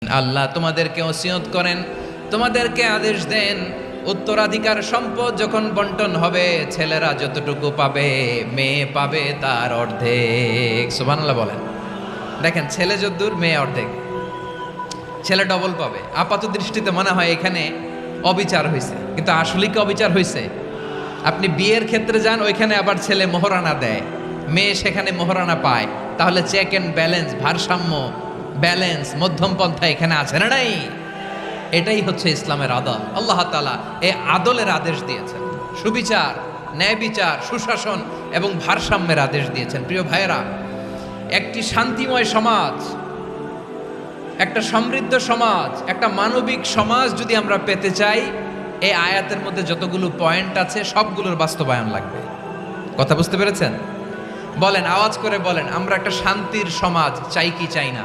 আল্লাহ তোমাদেরকে ওসিয়ত করেন, তোমাদেরকে আদেশ দেন, উত্তরাধিকার সম্পদ যখন বন্টন হবে ছেলেরা যতটুকু পাবে মেয়ে পাবে তার অর্ধেক। সুবহানাল্লাহ বলেন। দেখেন ছেলে যদ্দূর মেয়ে অর্ধেক, ছেলে ডবল পাবে। আপাত দৃষ্টিতে মনে হয় এখানে অবিচার হয়েছে, কিন্তু আসলে কি অবিচার হয়েছে? আপনি বিয়ের ক্ষেত্রে যান, ওইখানে আবার ছেলে মোহরানা দেয়, মেয়ে সেখানে মোহরানা পায়। তাহলে চেক অ্যান্ড ব্যালেন্স, ভারসাম্য, ব্যালেন্স, মধ্যম পন্থা এখানে আছে না নাই? এটাই হচ্ছে ইসলামের আদল। আল্লাহ তাআলা এই আদলের আদেশ দিয়েছেন, সুবিচার, ন্যায় বিচার, সুশাসন এবং ভারসাম্যের আদেশ দিয়েছেন। প্রিয় ভাইয়েরা, একটি শান্তিময় সমাজ, একটা সমৃদ্ধ সমাজ, একটা মানবিক সমাজ যদি আমরা পেতে চাই, এই আয়াতের মধ্যে যতগুলো পয়েন্ট আছে সবগুলোর বাস্তবায়ন লাগবে। কথা বুঝতে পেরেছেন? বলেন, আওয়াজ করে বলেন, আমরা একটা শান্তির সমাজ চাই কি চাই না?